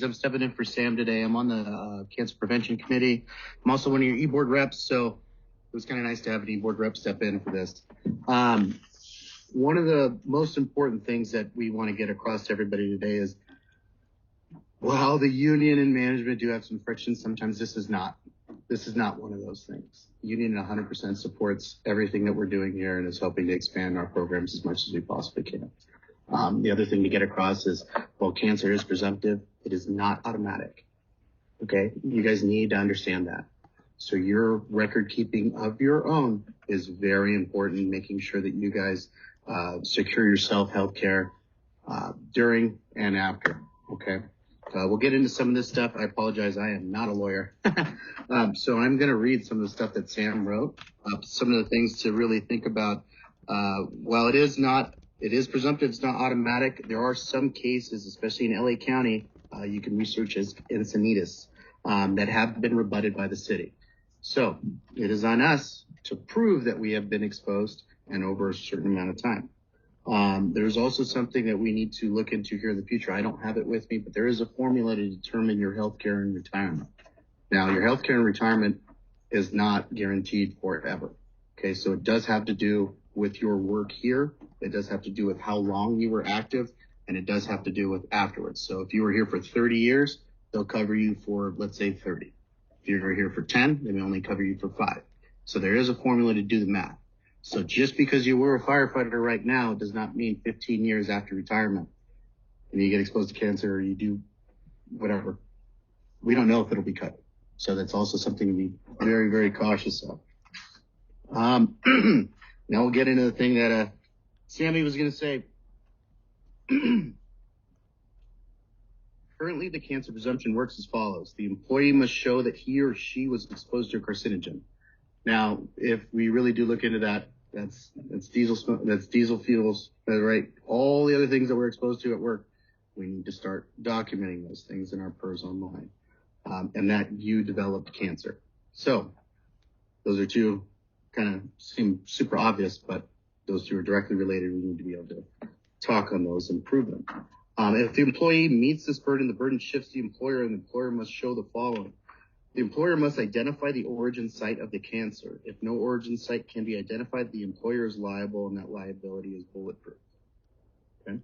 I'm stepping in for Sam today. I'm on the Cancer Prevention Committee. I'm also one of your e-board reps, so it was kind of nice to have an e-board rep step in for this. One of the most important things that we want to get across to everybody today is, while the union and management do have some friction, sometimes this is not one of those things. The union 100% supports everything that we're doing here and is helping to expand our programs as much as we possibly can. The other thing to get across is, while cancer is presumptive, it is not automatic. Okay? You guys need to understand that. So your record keeping of your own is very important, making sure that you guys secure yourself health care during and after. Okay? We'll get into some of this stuff. I apologize, I am not a lawyer. So I'm going to read some of the stuff that Sam wrote, some of the things to really think about. While it is presumptive, it's not automatic. There are some cases, especially in LA County, you can research as encinitas, that have been rebutted by the city. So it is on us to prove that we have been exposed and over a certain amount of time. There's also something that we need to look into here in the future. I don't have it with me, but there is a formula to determine your health care and retirement. Now, your health care and retirement is not guaranteed forever. Okay, so it does have to do with your work here. It does have to do with how long you were active, and it does have to do with afterwards. So if you were here for 30 years, they'll cover you for, let's say, 30. If you were here for 10, they may only cover you for 5. So there is a formula to do the math. So just because you were a firefighter right now does not mean 15 years after retirement and you get exposed to cancer or you do whatever, we don't know if it'll be covered. So that's also something to be very, very cautious of. Now we'll get into the thing that Sammy was going to say. Currently, the cancer presumption works as follows. The employee must show that he or she was exposed to a carcinogen. Now, if we really do look into that, that's diesel smoke, that's diesel fuels, right? All the other things that we're exposed to at work, we need to start documenting those things in our PERS online, and that you developed cancer. So those are two kind of seem super obvious, but those two are directly related. We need to be able to talk on those and prove them. If the employee meets this burden, the burden shifts to the employer, and the employer must show the following. The employer must identify the origin site of the cancer. If no origin site can be identified, the employer is liable, and that liability is bulletproof. Okay?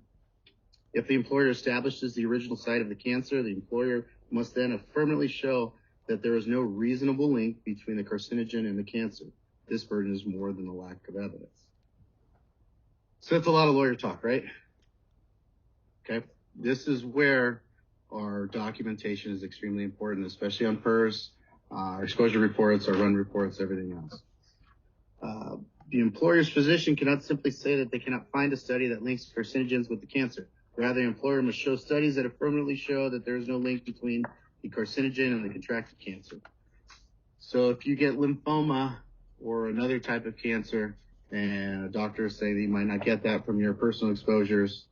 If the employer establishes the original site of the cancer, the employer must then affirmatively show that there is no reasonable link between the carcinogen and the cancer. This burden is more than the lack of evidence. So that's a lot of lawyer talk, right? Okay? This is where our documentation is extremely important, especially on PERS, our exposure reports, our run reports, everything else. The employer's physician cannot simply say that they cannot find a study that links carcinogens with the cancer. Rather, the employer must show studies that affirmatively show that there is no link between the carcinogen and the contracted cancer. So if you get lymphoma or another type of cancer, and a doctor is saying that you might not get that from your personal exposures,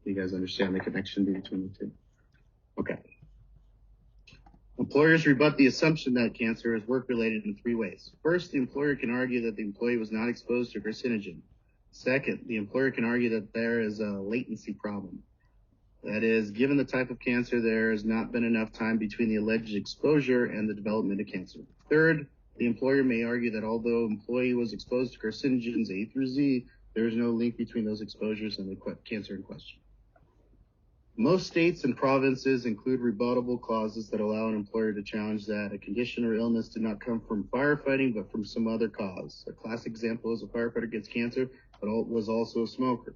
you guys understand the connection between the two? Okay. Employers rebut the assumption that cancer is work-related in 3 ways. First, the employer can argue that the employee was not exposed to carcinogen. Second, the employer can argue that there is a latency problem. That is, given the type of cancer, there has not been enough time between the alleged exposure and the development of cancer. Third, the employer may argue that although employee was exposed to carcinogens A through Z, there is no link between those exposures and the cancer in question. Most states and provinces include rebuttable clauses that allow an employer to challenge that a condition or illness did not come from firefighting, but from some other cause. A classic example is a firefighter gets cancer, but was also a smoker.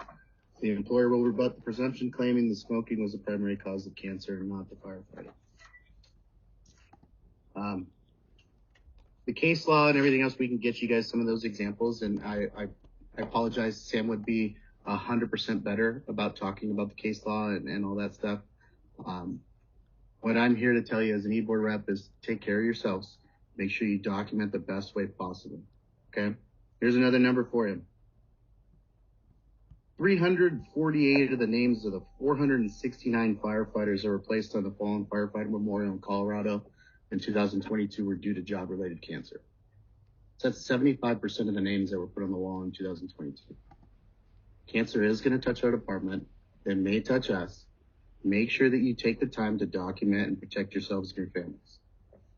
The employer will rebut the presumption claiming the smoking was the primary cause of cancer and not the firefighting. The case law and everything else, we can get you guys some of those examples, and I apologize. Sam would be 100% better about talking about the case law and all that stuff. What I'm here to tell you as an e-board rep is take care of yourselves. Make sure you document the best way possible. Okay? Here's another number for you. 348 of the names of the 469 firefighters that were placed on the Fallen Firefighter Memorial in Colorado in 2022 were due to job-related cancer. So that's 75% of the names that were put on the wall in 2022. Cancer is going to touch our department. It may touch us. make sure that you take the time to document and protect yourselves and your families.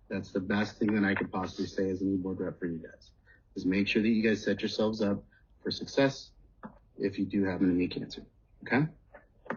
That's the best thing that I could possibly say as an e-board rep for you guys, is make sure that you guys set yourselves up for success if you do happen to meet cancer. Okay?